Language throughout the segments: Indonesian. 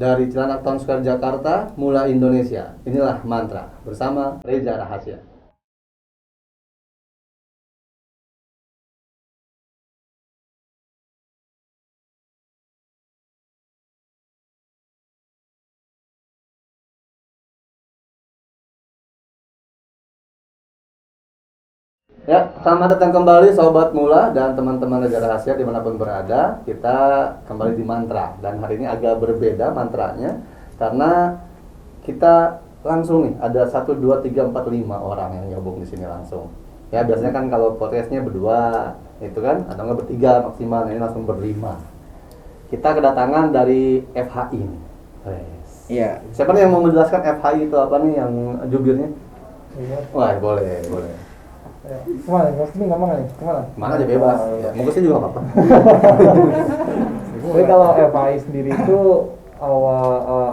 dari Cilandak Town Square Jakarta, Mula Indonesia. Inilah mantra bersama Reza Rahasya. Ya, selamat datang kembali Sobat Mula dan teman-teman Reza Rahasya dimanapun berada. Kita kembali di mantra dan hari ini agak berbeda mantranya karena kita langsung nih ada 1, 2, 3, 4, 5 orang yang gabung di sini langsung. Ya biasanya kan kalau podcastnya berdua itu kan atau nggak bertiga maksimal, ini langsung berlima. Kita kedatangan dari FHI nih. Iya. Siapa nih yang mau menjelaskan FHI itu apa nih yang jubirnya? Iya. Wah boleh. Ya. Kemana? Nggak mana nih? Kemana? Mana aja bebas. Ya, mau kesini juga nggak apa-apa. Jadi kalau FAI sendiri itu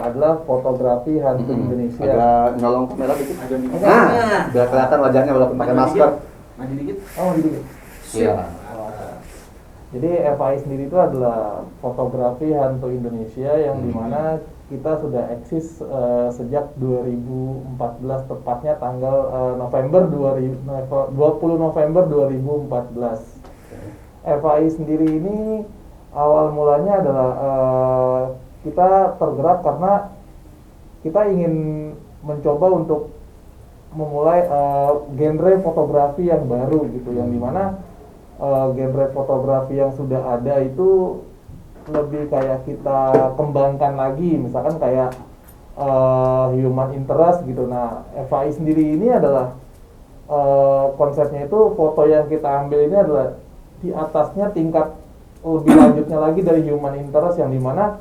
adalah fotografi hantu Indonesia. Agak nyolong kamera dikit. Nah, Biar kelihatan wajahnya walaupun pakai masker. Maju dikit. Oh, dikit. Iya. Jadi FAI sendiri itu adalah fotografi hantu Indonesia yang dimana kita sudah eksis sejak 2014, tepatnya tanggal 20 November 2014. FAI sendiri ini awal mulanya adalah kita tergerak karena kita ingin mencoba untuk memulai genre fotografi yang baru gitu, yang dimana genre fotografi yang sudah ada itu lebih kayak kita kembangkan lagi, misalkan kayak human interest gitu. Nah, FAI sendiri ini adalah konsepnya itu foto yang kita ambil ini adalah di atasnya tingkat lebih lanjutnya lagi dari human interest, yang dimana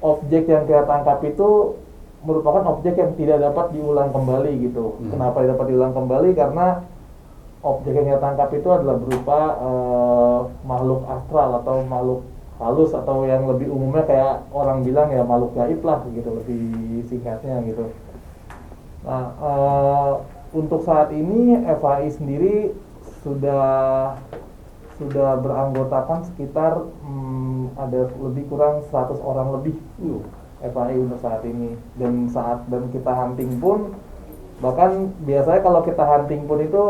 objek yang kita tangkap itu merupakan objek yang tidak dapat diulang kembali gitu. Kenapa tidak dapat diulang kembali? Karena objek yang kita tangkap itu adalah berupa makhluk astral atau makhluk halus, atau yang lebih umumnya kayak orang bilang ya makhluk gaib lah gitu, lebih singkatnya gitu. Nah, untuk saat ini FAI sendiri sudah beranggotakan sekitar ada lebih kurang 100 orang lebih FAI untuk saat ini. Dan kita hunting pun, bahkan biasanya kalau kita hunting pun itu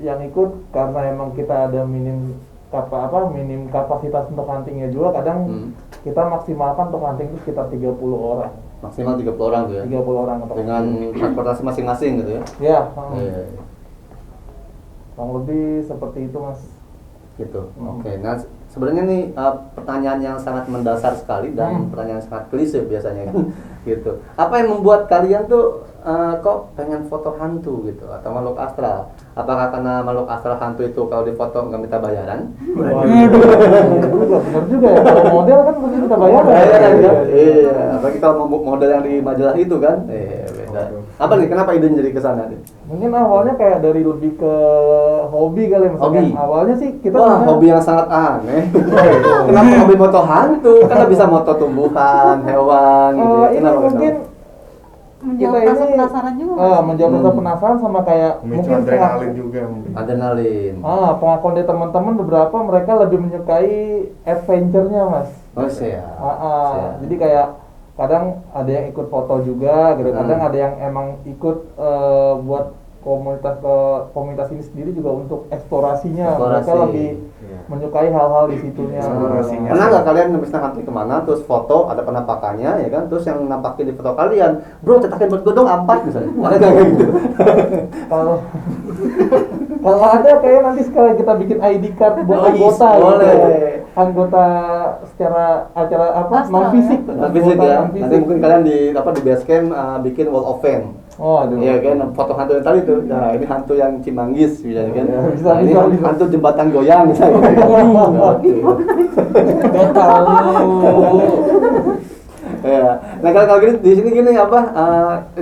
yang ikut karena emang kita ada minim kapasitas untuk huntingnya juga, kadang kita maksimalkan untuk hunting itu sekitar 30 orang. Maksimal 30 orang tuh ya? 30 orang dengan transportasi masing-masing gitu ya? Ya, Iya. kurang lebih seperti itu Mas. Gitu. Oke. Nah, sebenarnya nih pertanyaan yang sangat mendasar sekali dan pertanyaan yang sangat klise biasanya kan. Gitu. Apa yang membuat kalian tuh kok pengen foto hantu gitu atau makhluk astral? Apakah karena makhluk astral hantu itu kalau difoto nggak minta bayaran? Benar juga ya. Kalau model kan mesti minta bayaran. Iya. Apalagi kalau model yang di majalah itu kan. Beda. Apa nih? Kenapa idenya jadi kesana nih? Mungkin awalnya kayak dari lebih ke hobi kali misalkan. Hobi. Awalnya sih kita hobi yang sangat aneh. Kenapa hobi moto hantu? Kan bisa moto tumbuhan, hewan gitu. Ini mungkin menjawab rasa penasaran juga. Menjawab rasa penasaran sama kayak mungkin adrenalin juga mungkin. Adrenalin. Pengakuan dari teman-teman beberapa, mereka lebih menyukai adventure-nya Mas. Oh siap. Jadi kayak kadang ada yang ikut foto juga gitu, kadang ada yang emang ikut buat komunitas ini sendiri juga untuk eksplorasinya. Mereka lebih menyukai hal-hal di situnya. Pernah nggak kalian misalnya hunting kemana terus foto ada penampakannya ya kan, terus yang nampakin di foto kalian, bro cetakin buat gue dong 4 misalnya. Ada nggak kayak gitu? Kalau ada kayak nanti sekali kita bikin ID card buat anggota boleh. Gitu. Anggota secara acara non fisik ya. Nanti mungkin kalian di base camp bikin wall of fame. Oh, aduh. Iya kan, foto hantu yang tadi tuh. Nah, ini hantu yang Cimanggis misalnya kan. Bisa, ini hantu jembatan goyang misalnya. Nggak tahu. Ya. Nah, kalau gini di sini gini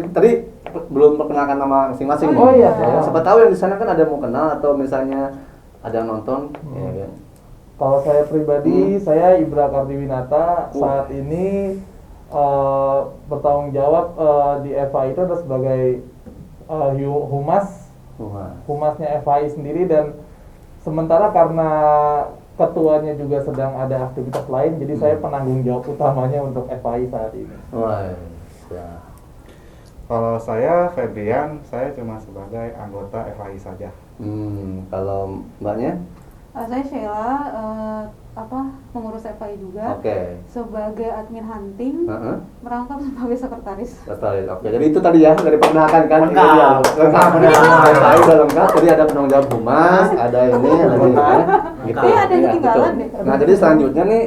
tadi belum perkenalkan nama masing-masing. Oh iya. Siapa tahu yang di sana kan ada mau kenal atau misalnya ada yang nonton, ya kan. Kalau saya pribadi, saya Ibra Kardiwinata. Saat ini bertanggung jawab di FAI itu adalah sebagai humasnya FAI sendiri. Dan sementara karena ketuanya juga sedang ada aktivitas lain, jadi saya penanggung jawab utamanya untuk FAI saat ini. Wah, ya. Kalau saya Febrian, saya cuma sebagai anggota FAI saja. Kalau mbaknya? Saya Sheila, pengurus FAI juga. Oke. Sebagai admin hunting, merangkap sebagai sekretaris. Sekretaris. Oke, jadi itu tadi ya dari perkenalkan kan. Lengkap. Itu dia. Lengkap. FAI udah lengkap. Jadi ada penanggung jawab humas, ada ini, ada ini kan. Gitu. Iya, ada yang Ya, ketinggalan gitu. deh. Nah, jadi selanjutnya nih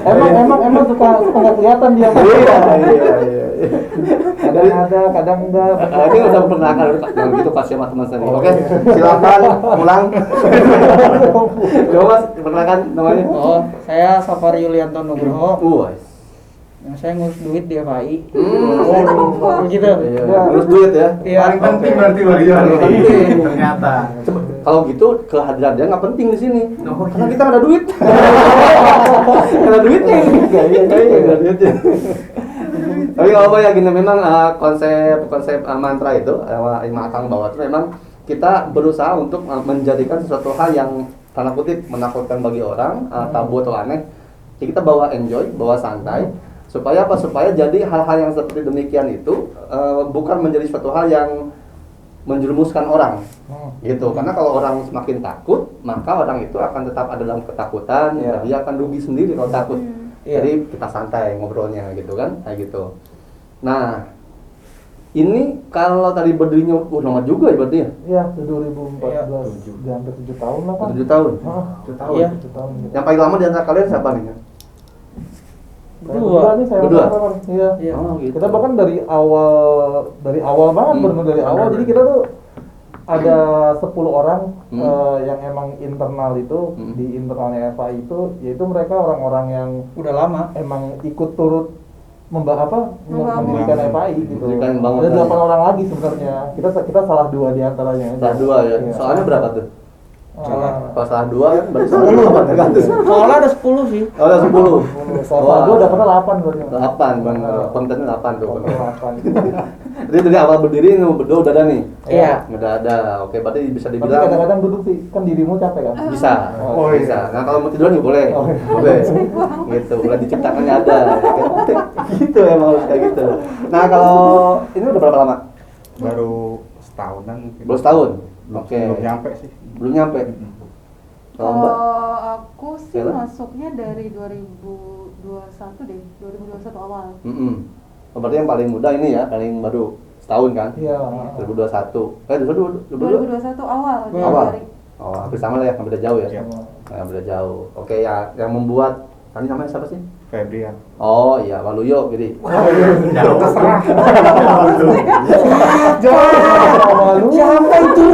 Emang suka nggak kelihatan dia. iya. Kadang ada, kadang enggak. Ini udah perkenalkan yang gitu kasih sama teman sendiri. Oke, silakan pulang. Coba Mas, perkenalkan namanya. Oh, saya Safari Yulianto Nugroho. Yang saya ngurus duit di FAI. Begitu. Iya, terus duit ya. Iya. Paling penting berarti bagi Paling penting. ternyata. Coba, kalau gitu kehadiran dia nggak penting di sini. Karena kita nggak ada duit. Nggak ada duitnya. Nggak ada duitnya. Tapi kalau apa ya gini, memang konsep mantra itu yang Akang bawa itu memang kita berusaha untuk menjadikan sesuatu hal yang tanda kutip menakutkan bagi orang, tabu atau aneh. Jadi kita bawa enjoy, bawa santai. Supaya apa? Supaya jadi hal-hal yang seperti demikian itu bukan menjadi suatu hal yang menjerumuskan orang, gitu. Karena kalau orang semakin takut, maka orang itu akan tetap ada dalam ketakutan, dan dia akan rugi sendiri kalau takut. Jadi kita santai ngobrolnya, gitu kan, kayak gitu. Nah, ini kalau tadi berdirinya lama juga ya berarti ya? Iya, 2014, udah hampir 7 tahun lah kan. 7 tahun. 7 tahun. Iya. 7 tahun. Yang paling lama di antara kalian siapa nih? Berdua nih saya Berdua? sama teman. Iya. Oh, gitu. Kita bahkan dari awal banget, benar dari awal. Jadi kita tuh ada 10 orang yang emang internal itu di internalnya FAI itu, yaitu mereka orang-orang yang Udah lama. emang ikut turut mendirikan FAI gitu. Mendirikan bangunan. Ada 8 orang lagi sebenarnya. Kita salah 2 di antaranya. Salah 2 ya. Iya. Soalnya berapa tuh? Kalau salah 2 kan berarti salah 2 tergantung. Soalnya ada 10 sih. Oh, ada 10. Salah 2 dapatnya 8 berarti. 8 benar. Kontennya 8 tuh. benar. 8. Jadi dari awal berdiri berdua udah ada nih. Iya. Udah ada. Oke, berarti bisa Tapi dibilang kadang-kadang duduk sih, kan dirimu capek kan? bisa. Oh, iya. Bisa. Nah, kalau mau tiduran juga boleh. Oh, iya. Boleh. Gitu. Udah diciptakannya ada. Gitu emang harus kayak gitu. Nah, kalau ini udah berapa lama? Baru setahunan mungkin. Baru setahun. Oke. Belum nyampe sih. Belum nyampe. Kalau Mbak? Kalau aku sih Sheila? masuknya dari 2021 deh, 2021 awal. Oh, berarti yang paling muda ini ya, paling baru setahun kan? Iya. 2021. 2022. 2021 awal. Awal. Dari Oh, hampir sama lah ya, hampir jauh ya. Iya. Nah, hampir jauh. Oke, ya yang membuat tadi namanya siapa sih? Febrian. Oh iya, Waluyo gitu. Jauh terserah. Siapa itu?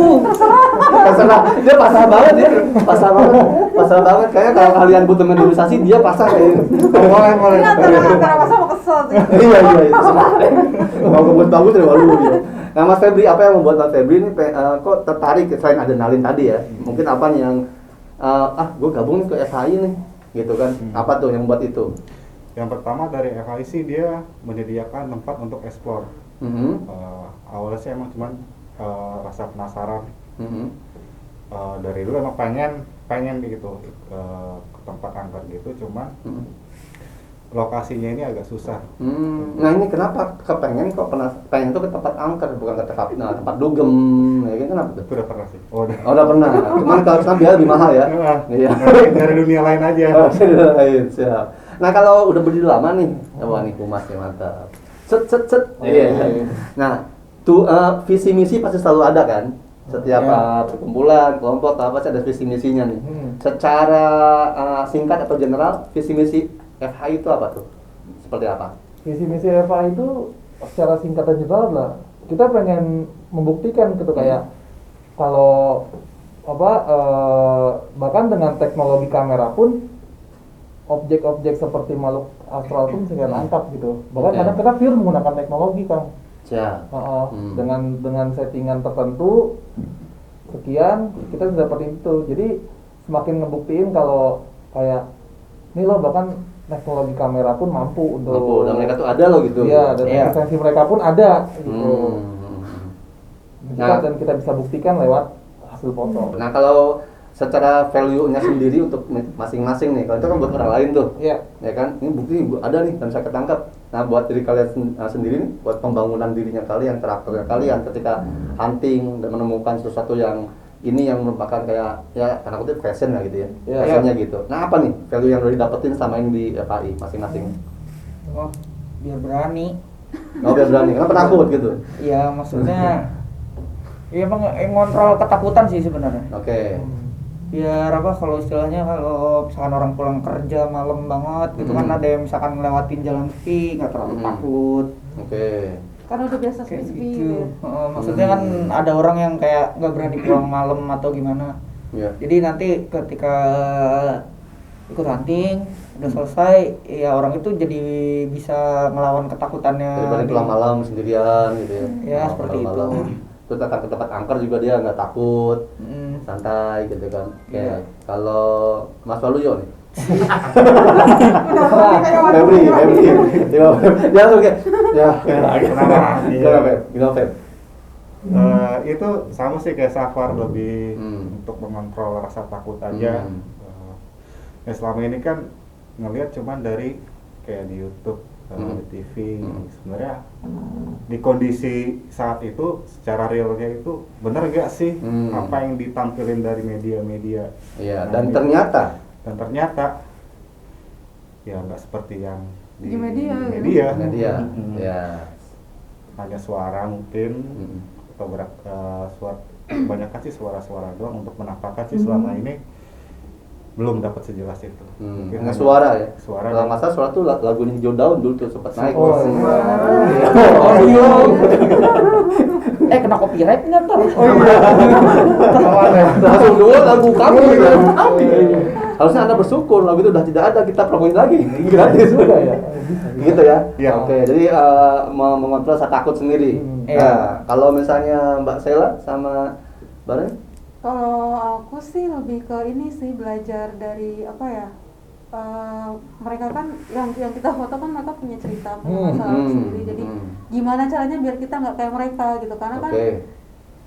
Terserah. Dia pasal banget ya. Pasal banget. Kayaknya kalau kalian butuh menulisasi dia pasal kayak gitu. Boleh. Ini antara masa mau kesel sih. Iya. Terserah. Mau kebut bagus dari Waluyo. Nah, Mas Febri, apa yang membuat Mas Febri ini kok tertarik selain adrenalin tadi ya? Mungkin apa nih yang gue gabung nih ke FHI nih, gitu kan? Apa tuh yang membuat itu? Yang pertama dari FAI sih dia menyediakan tempat untuk explore. Awalnya sih emang cuman rasa penasaran. Dari dulu emang pengen gitu ke tempat angker gitu, cuman lokasinya ini agak susah. Nah ini kenapa kepengen kok pengen tuh ke tempat angker bukan ke tempat dugem ya kan, kenapa tuh? Itu udah pernah sih. Oh, Udah pernah. Cuman kalau sekarang biaya lebih mahal ya. Iya. Dari dunia lain aja. Oh, lain, siap. Nah kalau udah berdiri lama nih, wah nih humas ya mantap. Set. Iya. Nah, tuh visi misi pasti selalu ada kan? Setiap perkumpulan, kelompok apa sih ada visi misinya nih. Secara singkat atau general, visi misi FHI itu apa tuh? Seperti apa? Visi misi FAI itu secara singkat dan jelas lah. Kita pengen membuktikan gitu kayak kalau bahkan dengan teknologi kamera pun objek-objek seperti makhluk astral pun bisa kita tangkap gitu. Bahkan kadang kita film menggunakan teknologi kan. Dengan settingan tertentu sekian kita bisa dapetin itu. Jadi semakin ngebuktiin kalau kayak ini loh, bahkan teknologi kamera pun mampu untuk dan mereka tuh ada loh gitu. Iya, dan eksistensi mereka pun ada gitu. Nah, Dan kita bisa buktikan lewat hasil foto. Nah kalau secara value-nya sendiri untuk masing-masing nih, kalau itu kan buat orang lain tuh, Iya. ya kan? Ini bukti ada nih dan saya ketangkap. Nah buat diri kalian sendiri nih, buat pembangunan dirinya kalian, karakternya kalian, ketika hunting dan menemukan sesuatu yang ini yang merupakan kayak ya karena kutip fashion lah gitu ya, Iya. fashionnya gitu. Nah apa nih value yang udah didapetin selama ini di FAI masing-masing? Oh, biar berani. Oh biar berani, karena penakut gitu. Ya maksudnya ya emang ngontrol ketakutan sih sebenarnya. Oke. Biar apa kalau istilahnya kalau misalkan orang pulang kerja malam banget gitu kan ada yang misalkan ngelewatin jalan sepi nggak terlalu takut. Oke. Karena udah biasa Kayak sepi gitu. gitu. Maksudnya kan ada orang yang kayak nggak berani pulang malam atau gimana. Iya. Jadi nanti ketika ikut hunting udah selesai ya orang itu jadi bisa melawan ketakutannya. Daripada pulang malam sendirian gitu ya. Ya, seperti itu. Terus datang ke tempat angker juga dia nggak takut, Mm. santai gitu kan. Oke. Iya. Kalau Mas Waluyo nih. Febri. Ya oke. Ya. Kenapa? Gimana Feb? Itu sama sih kayak Safar, lebih untuk mengontrol rasa takut aja. Ya selama ini kan ngelihat cuman dari kayak di YouTube, di TV. Sebenarnya di kondisi saat itu secara realnya itu benar gak sih apa yang ditampilin dari media-media? Iya. Nah, Dan gitu. ternyata ya nggak seperti yang Di media, gitu. media. dia, ya. Hanya suara mungkin atau suara banyak sih suara-suara doang untuk menampakkan sih selama ini belum dapat sejelas itu. Mungkin Hanya hanya suara ya. Suara. Kalau nggak salah suara tuh lagunya Hijau Daun dulu tuh sempat naik. Oh, Iya. Oh iya. Kena copyright nggak ntar? Oh iya. Langsung dua lagu kami gitu. Harusnya Anda bersyukur lagu itu udah tidak ada, kita promoin lagi gratis Juga ya. gitu ya. Iya. Oke, jadi mengontrol rasa takut sendiri. Iya. Nah, kalau misalnya Mbak Sela sama Bareng, Kalau aku sih lebih ke ini sih, belajar dari apa ya, mereka kan yang kita foto kan mereka punya cerita, punya masalah sendiri, jadi gimana caranya biar kita nggak kayak mereka gitu, karena kan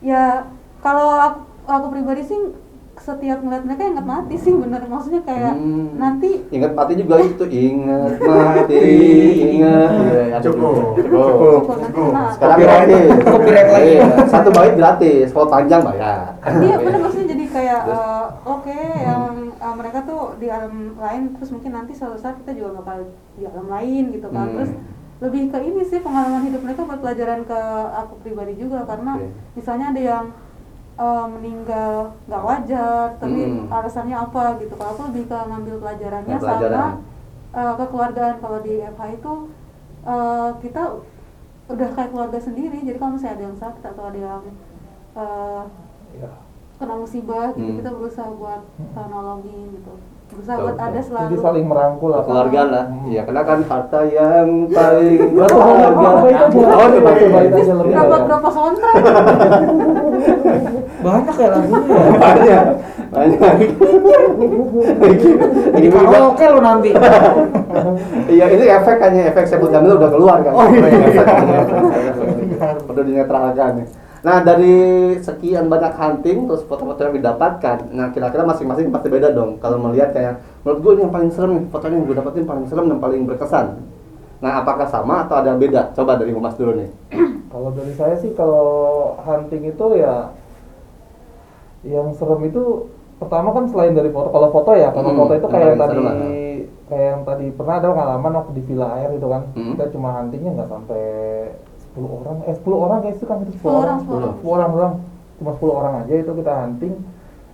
ya kalau aku pribadi sih setiap ngeliat mereka ingat mati sih, bener, maksudnya kayak nanti ingat mati juga itu, ingat mati, ingat. Iya, ada Cukup. juga. nah, Sekarang Copyright. gratis. Copyright lagi. Iya, satu bait gratis, kalau panjang bayar. iya bener, maksudnya jadi kayak Terus? oke, yang mereka tuh di alam lain, terus mungkin nanti suatu saat kita juga bakal di alam lain gitu kan. Terus lebih ke ini sih, pengalaman hidup mereka buat pelajaran ke aku pribadi juga, karena misalnya ada yang meninggal nggak wajar tapi alasannya apa gitu. Kalau aku lebih ke ngambil pelajarannya sama kekeluargaan. Kalau di FH itu kita udah kayak keluarga sendiri, jadi kalau misalnya ada yang sakit atau ada yang kena musibah gitu, kita berusaha buat nolongin gitu, berusaha buat ada selalu. Jadi saling merangkul lah. Keluarga lah, iya, karena kan harta yang paling Berapa soundtrack? Banyak ya lagunya. banyak. Jadi karaoke lo nanti. Iya, ini efek Saiful Jamil udah keluar kan. Udah dinetralkan. Nah, dari sekian banyak hunting terus foto-foto yang didapatkan, nah kira-kira masing-masing pasti beda dong. Kalau melihat kayak menurut gue ini yang paling serem nih, fotonya yang gue dapetin paling serem dan paling berkesan. Nah, apakah sama atau ada beda? Coba dari Mas dulu nih. Kalau dari saya sih, kalau hunting itu ya yang serem itu pertama kan selain dari foto, kalau foto ya, kalau foto itu kayak yang tadi pernah ada pengalaman waktu di Villa Air itu kan, kita cuma huntingnya nggak sampai 10 orang kayak itu kan, itu 10 orang doang, cuma 10 orang aja itu kita hunting.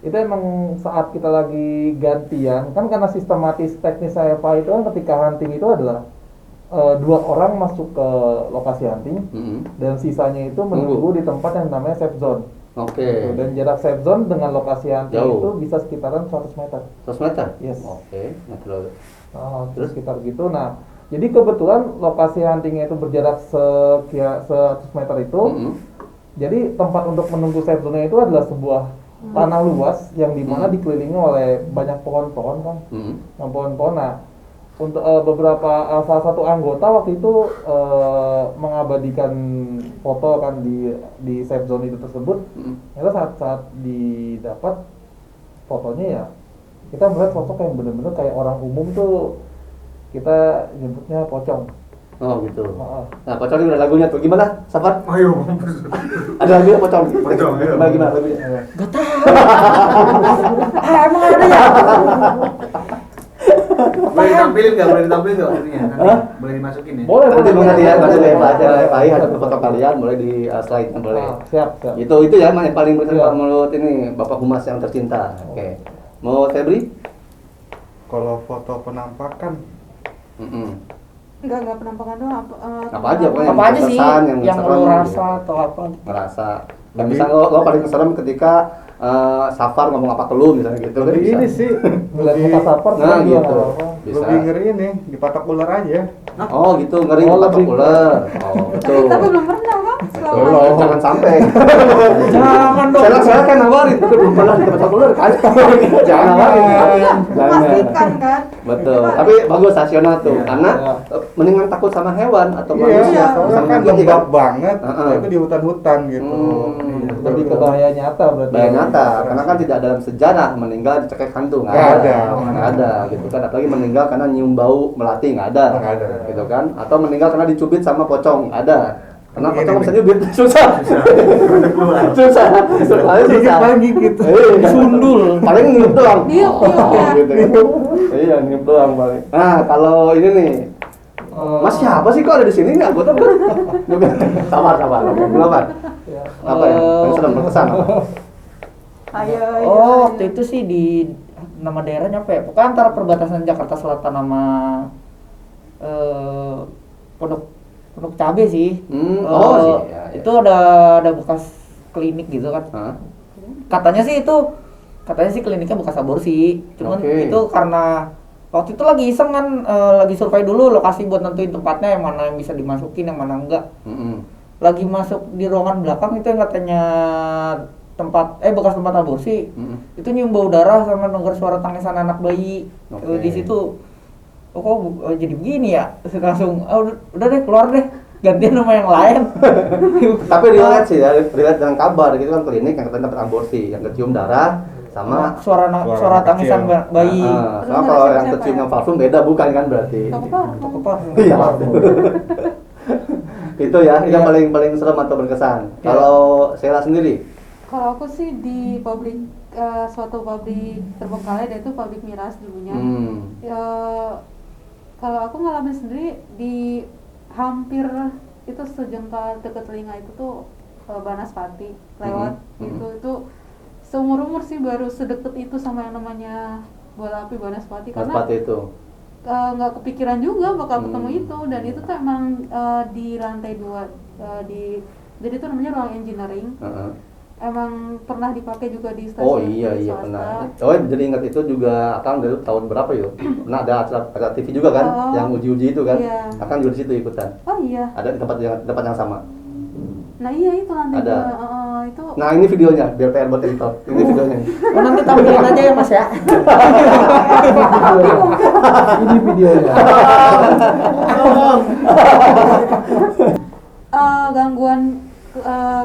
Itu emang saat kita lagi gantian kan, karena sistematis teknis saya Pak itu kan, ketika hunting itu adalah 2 orang masuk ke lokasi hunting dan sisanya itu menunggu di tempat yang namanya safe zone. Oke. Gitu. Dan jarak safe zone dengan lokasi hunting itu bisa sekitaran 100 meter. 100 meter? Yes. Oke, nggak terlalu. Terus sekitar gitu. Nah, jadi kebetulan lokasi huntingnya itu berjarak 100 meter itu. Jadi tempat untuk menunggu safe zone itu adalah sebuah tanah luas yang dimana dikelilingi oleh banyak pohon-pohon kan. Pohon-pohon. Nah, untuk beberapa salah satu anggota waktu itu mengabadikan foto kan di safe zone itu tersebut. Ternyata saat didapat fotonya ya kita melihat sosok yang benar-benar kayak orang umum tuh, kita nyebutnya pocong. Oh gitu. Nah, pocong ini ada lagunya tuh. Gimana? Safar? Ayo. Ada lagunya pocong. Pocong, ayo. Gimana lagunya? Gak tahu. Emang ada ya? Boleh ditampilin nggak? Boleh ditampilin nggak lagunya? Nanti boleh dimasukin ya. Boleh, Nanti boleh. nanti ya, nanti Pak ada foto kalian, boleh di slide boleh. Siap. Itu ya yang paling besar Iya. menurut ini Bapak Humas yang tercinta. Oke. Mau Febri? Kalau foto penampakan, Enggak penampakan doang Apa aja pokoknya Apa aja sih berkesan, yang serem lo gitu. rasa atau apa? Ngerasa. Dan misalnya lo paling serem ketika Safar ngomong apa ke lu misalnya gitu kan lebih bisa. ini sih, Ngeliat lebih, muka Safar Nah, juga gitu. nggak apa-apa. Bisa. lebih ngeri ini dipatok ular aja. Oh gitu, ngeri Oh, patok lebih- ular. Oh betul. tapi belum pernah kan selama Betul. ini. Jangan sampai. Jangan dong. Saya kan nawarin, tapi belum pernah dipatok ular kan. Jangan nawarin. Jangan. Memastikan kan. Betul. Tapi bagus rasional tuh, Iya. karena mendingan takut sama hewan atau Iya, manusia soalnya sama kan manusia lembab banget, Heeh. itu di hutan-hutan gitu. Lebih ke bahaya nyata berarti. Bahaya nyata, karena kan tidak dalam sejarah meninggal dicekek hantu, nggak Nggak ada, ada. nggak ada, gitu kan. Apalagi meninggal karena nyium bau melati, nggak ada, Nggak ada. gitu kan. Atau meninggal karena dicubit sama pocong, nggak ada. Karena Ini pocong nggak bisa nih. nyubit, susah, susah, paling Gigit susah. paling gigit. Sundul. Paling niup doang. Niup, ya. Gitu kan. Iya, niup doang paling. Nah, kalau ini nih, Mas siapa sih kok ada di sini? Ini anggota bukan? Sabar. Belum Ya. apa ya? Yang sedang berkesan apa? Ayo. Oh, waktu itu sih di nama daerahnya apa ya? Pokoknya antara perbatasan Jakarta Selatan sama Pondok Cabe sih. Oh sih. Ya, ya. Itu ada bekas klinik gitu kan. Hah? Katanya sih kliniknya bekas aborsi. Cuman Oke. itu karena waktu itu lagi iseng kan, lagi survei dulu lokasi buat nentuin tempatnya, yang mana yang bisa dimasukin, yang mana enggak. Lagi masuk di ruangan belakang itu yang katanya bekas tempat aborsi. Itu nyium bau darah sama denger suara tangisan anak bayi. Oke. Di situ kok jadi begini ya. Terus langsung udah deh keluar deh, gantian sama yang lain. Tapi riwayat sih ya, riwayat dengan kabar gitu kan klinik yang katanya dapat aborsi, yang kecium darah sama suara tangisan kecil. bayi. Sama kalau yang kecium yang parfum beda bukan kan berarti. Toko parfum. Iya. Itu ya, itu yang paling serem atau berkesan. Iya. Kalau Sheila sendiri? Kalau aku sih di suatu pabrik terbengkalai, dan itu pabrik miras dulunya. Kalau aku ngalamin sendiri di hampir itu sejengkal dekat telinga itu tuh Banaspati lewat itu seumur umur sih baru sedekat itu sama yang namanya bola api Banaspati, karena Banaspati itu. nggak kepikiran juga bakal ketemu itu. Dan itu tuh emang di lantai 2 jadi itu namanya ruang engineering. Emang pernah dipakai juga di stasiun Oh iya swasta. pernah. Oh jadi ingat itu juga Akang dulu tahun berapa yuk? Pernah ada acara TV juga kan, Oh. yang uji-uji itu kan? Iya. Akang juga di situ ikutan. Oh iya. Ada di tempat yang sama. Nah iya itu lantai Ada. 2 itu. Nah ini videonya, biar PR buat editor. Ini videonya. Oh, nanti tampilin aja ya Mas ya. Ini videonya. Gangguan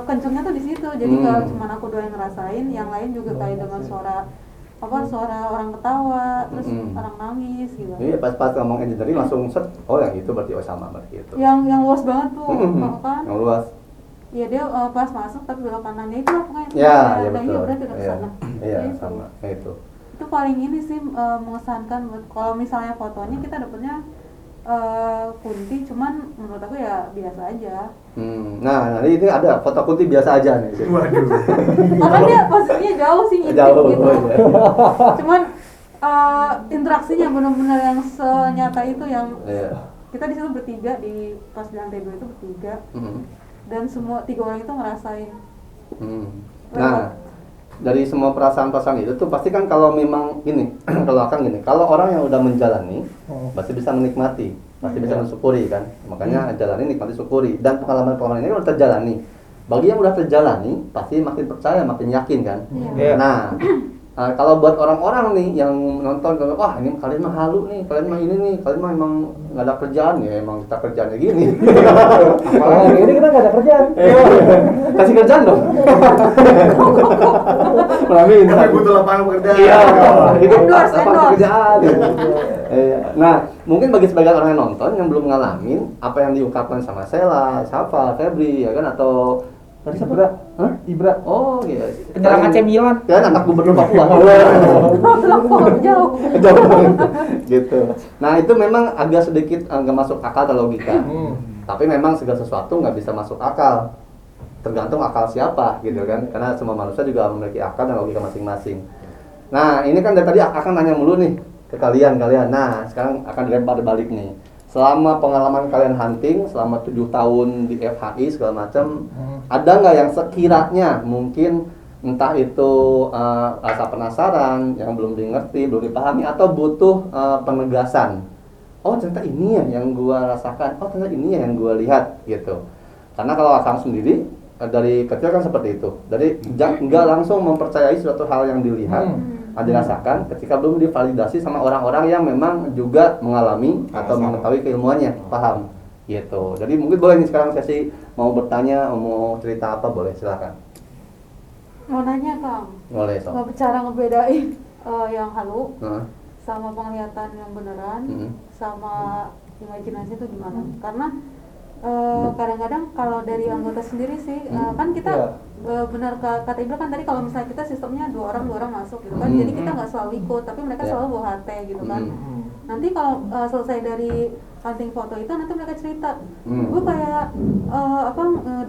kencengnya tuh di situ. Jadi nggak cuma aku doang yang ngerasain, yang lain juga kayak dengan suara orang ketawa, terus orang nangis gitu. Iya pas ngomong engineering langsung set. Oh yang itu berarti sama berarti itu. Yang luas banget tuh, kan? Yang luas. Iya dia pas masuk tapi belok kanannya itu lah pokoknya. Ya, Nah, iya iya betul. berarti udah kesana. Iya Itu. sama. Ya, itu. Itu paling ini sih mengesankan buat kalau misalnya fotonya kita dapetnya Kunti, cuman menurut aku ya biasa aja. Nah ini ada foto Kunti biasa aja nih. Waduh. Karena dia posisinya jauh sih ngintip Jauh. gitu. Iya. Cuman interaksinya benar-benar yang senyata itu, yang Iya. kita di situ bertiga pas di lantai 2 itu bertiga, dan semua 3 orang itu ngerasain. Nah, dari semua perasaan-perasaan itu tuh pasti kan kalau memang gini, kalau Akang gini, kalau orang yang udah menjalani pasti bisa menikmati, pasti bisa mensyukuri kan. Makanya jalani, nikmati, syukuri. Dan pengalaman-pengalaman ini udah terjalani. Bagi yang udah terjalani pasti makin percaya, makin yakin kan. Iya. Nah, Nah, kalau buat orang-orang nih yang nonton, kalau wah ini kalian mah halu nih, kalian mah ini nih, kalian mah emang nggak ada kerjaan ya, emang kita kerjaannya gini. Apalagi ini kita nggak ada kerjaan. Kasih kerjaan dong. Melamin. Kami butuh lapangan pekerjaan. Iya, itu Endorse, apa endorse. pekerjaan. Iya. Nah, mungkin bagi sebagian orang yang nonton yang belum ngalamin apa yang diungkapkan sama Sela, Safa, Febri, ya kan, atau tadi siapa? Ibra. Hah? Ibra. Oh iya. Penyerang AC Milan. Kan anak gubernur Papua. Jauh. Jauh banget. Gitu. Nah itu memang agak sedikit nggak masuk akal atau logika. Tapi memang segala sesuatu nggak bisa masuk akal. Tergantung akal siapa, gitu kan? Karena semua manusia juga memiliki akal dan logika masing-masing. Nah ini kan dari tadi akan nanya mulu nih ke kalian. Nah sekarang akan dilempar balik nih. Selama pengalaman kalian hunting selama 7 tahun di FHI segala macam, ada nggak yang sekiranya mungkin entah itu rasa penasaran yang belum dimengerti, belum dipahami, atau butuh penegasan? Oh ternyata ini ya yang gua rasakan, oh ternyata ini ya yang gua lihat, gitu. Karena kalau Akang sendiri dari kecil kan seperti itu, dari nggak langsung mempercayai suatu hal yang dilihat, dirasakan ketika belum divalidasi sama orang-orang yang memang juga mengalami atau mengetahui keilmuannya, paham, gitu. Jadi mungkin boleh nih sekarang sesi mau bertanya, mau cerita apa, boleh silakan. Mau nanya Kang, Boleh so. cara ngebedain yang halu sama penglihatan yang beneran sama imajinasi itu gimana? Karena kadang-kadang kalau dari anggota sendiri sih kan kita benar kata Ibra kan tadi, kalau misalnya kita sistemnya dua orang masuk gitu kan, jadi kita nggak selalu ikut, tapi mereka selalu bawa HT gitu kan. Nanti kalau selesai dari hunting foto itu, nanti mereka cerita, gue kayak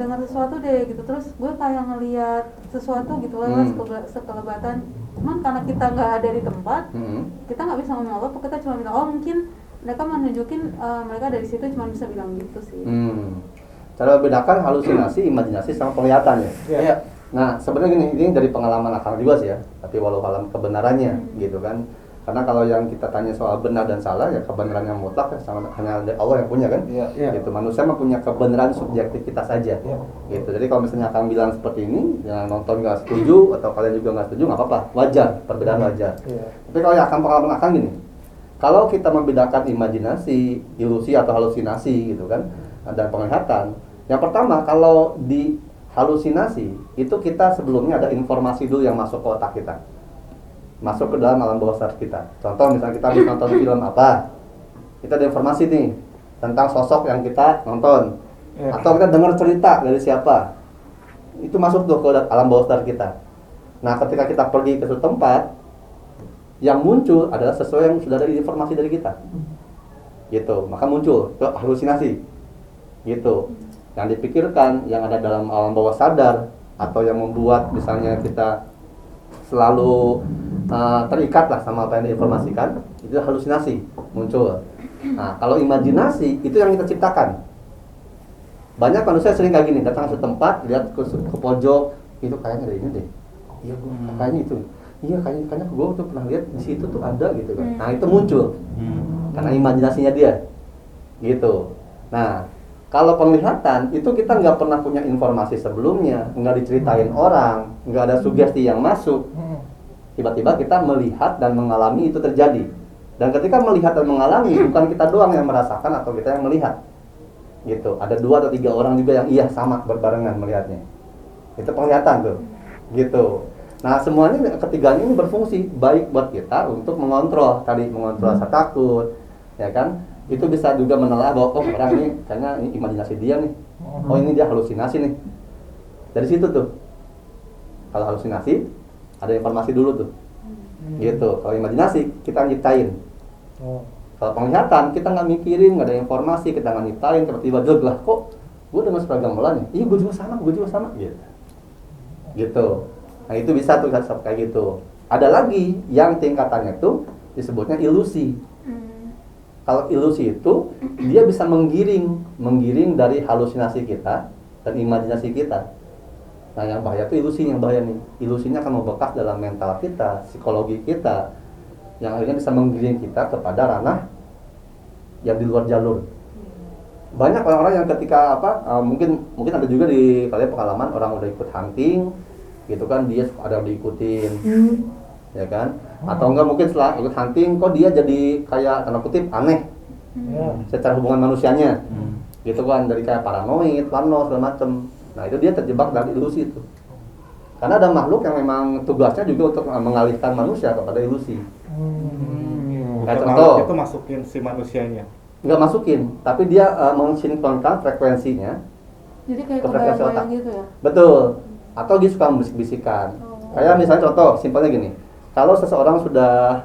dengar sesuatu deh gitu, terus gue kayak ngeliat sesuatu gitu lewat sekelebatan. Cuman karena kita nggak ada di tempat, kita nggak bisa ngomong apa, kita cuma bilang oh mungkin mereka menunjukin mereka dari situ, cuma bisa bilang gitu sih. Cara membedakan halusinasi, imajinasi sama penglihatan ya. Iya. Nah sebenarnya ini dari pengalaman Akang juga sih ya, tapi walau alam kebenarannya gitu kan. Karena kalau yang kita tanya soal benar dan salah ya, kebenaran yang mutlak ya hanya Allah yang punya kan. Gitu. Manusia mah punya kebenaran subjektivitas saja. Gitu. Jadi kalau misalnya Akang bilang seperti ini, yang nonton nggak setuju atau kalian juga nggak setuju, nggak apa-apa, wajar, perbedaan wajar. Tapi kalau yang pengalaman Akang gini, kalau kita membedakan imajinasi, ilusi atau halusinasi gitu kan, dan penglihatan, yang pertama kalau di halusinasi itu kita sebelumnya ada informasi dulu yang masuk ke otak kita, masuk ke dalam alam bawah sadar kita. Contoh misalnya kita habis nonton film apa, kita ada informasi nih tentang sosok yang kita nonton, atau kita dengar cerita dari siapa, itu masuk tuh ke alam bawah sadar kita. Nah ketika kita pergi ke suatu tempat, yang muncul adalah sesuai yang sudah ada informasi dari kita, gitu. Maka muncul itu halusinasi, gitu. Yang dipikirkan, yang ada dalam alam bawah sadar, atau yang membuat misalnya kita selalu terikat lah sama apa yang diinformasikan, itu halusinasi muncul. Nah kalau imajinasi itu yang kita ciptakan. Banyak manusia sering kayak gini, datang ke tempat, lihat ke pojok, itu kayaknya ada ini deh, iya gue kayaknya itu. Iya kayaknya gue tuh pernah lihat di situ tuh ada gitu kan. Nah itu muncul karena imajinasinya dia, gitu. Nah kalau penglihatan itu kita nggak pernah punya informasi sebelumnya, nggak diceritain orang, nggak ada sugesti yang masuk. Tiba-tiba kita melihat dan mengalami itu terjadi. Dan ketika melihat dan mengalami, bukan kita doang yang merasakan atau kita yang melihat, gitu. Ada 2 atau 3 orang juga yang iya sama berbarengan melihatnya. Itu penglihatan tuh, gitu. Nah semuanya ketiganya ini berfungsi baik buat kita untuk mengontrol rasa takut, ya kan? Itu bisa juga menelah bahwa orang ini kayaknya ini imajinasi dia nih, oh ini dia halusinasi nih. Dari situ tuh, kalau halusinasi ada informasi dulu tuh, gitu. Kalau imajinasi kita nyiptain. Kalau penglihatan kita nggak mikirin, nggak ada informasi, kita nggak nyiptain, tiba-tiba lah kok gue dengan seragam mulanya, iya gue juga sama, gitu. Nah itu bisa tuh kayak gitu. Ada lagi yang tingkatannya tuh disebutnya ilusi. Kalau ilusi itu dia bisa menggiring dari halusinasi kita dan imajinasi kita. Nah yang bahaya tuh ilusi, yang bahaya nih. Ilusinya akan membekas dalam mental kita, psikologi kita, yang akhirnya bisa menggiring kita kepada ranah yang di luar jalur. Banyak orang-orang yang ketika mungkin ada juga di kalian pengalaman orang udah ikut hunting gitu kan, dia ada diikutin ya kan? Atau enggak mungkin setelah ikut hunting kok dia jadi kayak tanda kutip aneh Ya. secara hubungan manusianya, gitu kan, dari kayak paranoid, parno segala macem. Nah itu dia terjebak dalam ilusi itu. Karena ada makhluk yang memang tugasnya juga untuk mengalihkan manusia kepada ilusi. Kayak Untuk contoh, itu masukin si manusianya. nggak masukin, tapi dia mensinkronkan frekuensinya. Jadi kayak Ke frekuensi otak. kebayang-bayang gitu ya. Betul. Atau dia suka membisik-bisikan. Kayak misalnya contoh, simpelnya gini. Kalau seseorang sudah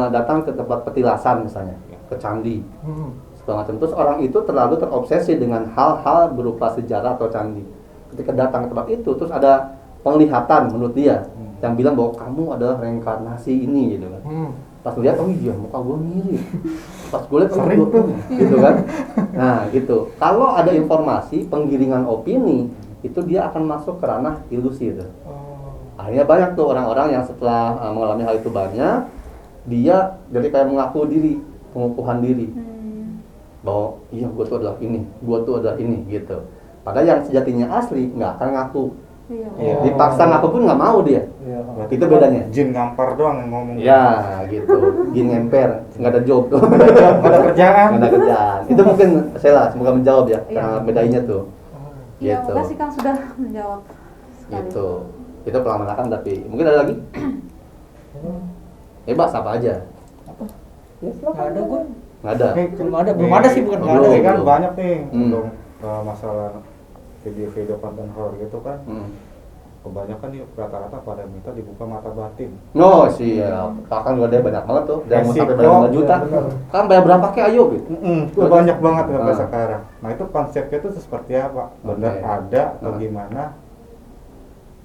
datang ke tempat petilasan misalnya, ke candi, segala macam, terus orang itu terlalu terobsesi dengan hal-hal berupa sejarah atau candi. Ketika datang ke tempat itu, terus ada penglihatan menurut dia yang bilang bahwa kamu adalah reinkarnasi ini, gitu kan. Pas lihat, oh iya muka gue mirip. Pas gue lihat, Sering tuh. gitu kan. Nah gitu. Kalau ada informasi penggiringan opini, itu dia akan masuk ke ranah ilusi itu. Akhirnya banyak tuh orang-orang yang setelah mengalami hal itu banyak, dia jadi kayak mengaku diri, pengukuhan diri, bahwa iya gue tuh adalah ini, gue tuh adalah ini, gitu. Padahal yang sejatinya asli nggak akan ngaku. Iya. Dipaksa ngaku pun nggak mau dia. Iya. Berarti Itu bedanya. Jin ngampar doang yang ngomong. Ya gitu, gini ngemper, nggak ada job tuh. Nggak ada kerjaan. Nggak ada kerjaan. Itu mungkin Sheila semoga menjawab ya, Iya. karena bedanya tuh. Iya, Gitu. makasih Kang sudah menjawab sekali. Gitu. Itu pengalaman Akang, tapi mungkin ada lagi? Bebas apa aja? Ya, silakan. Nggak ada gue. Nggak ada. Belum ada sih, bukan nggak ada Belum. sih. Ini kan belum. banyak nih Hmm. untuk masalah video-video konten horor gitu kan. Kebanyakan nih rata-rata pada minta dibuka mata batin. Oh siap, Akang juga ada banyak banget tuh, yang mau sampai Resiko. bayar 5 juta. Ya, benar. Kan bayar berapa kek ayo gitu. Itu banyak banget sampai Ah. sekarang. Nah itu konsepnya tuh seperti apa? Benar Oke. ada atau Ah. gimana?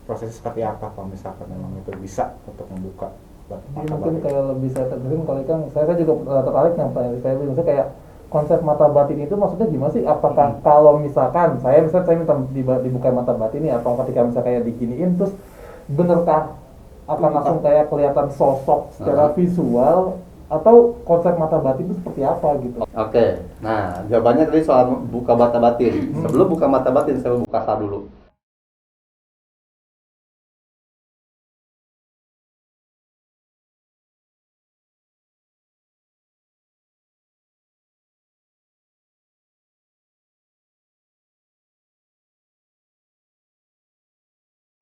Prosesnya seperti apa kalau misalkan memang itu bisa untuk membuka Jadi mata mungkin batin? kayak lebih saya tegesin kali kan, saya juga tertarik yang saya maksudnya kayak konsep mata batin itu maksudnya gimana sih? Apakah kalau misalkan saya minta dibuka mata batin nih, apa ketika misalnya kayak diginiin terus benarkah akan langsung kayak kelihatan sosok secara visual, atau konsep mata batin itu seperti apa gitu? Oke, nah jawabannya tadi soal buka mata batin. Sebelum buka mata batin, saya buka sah dulu.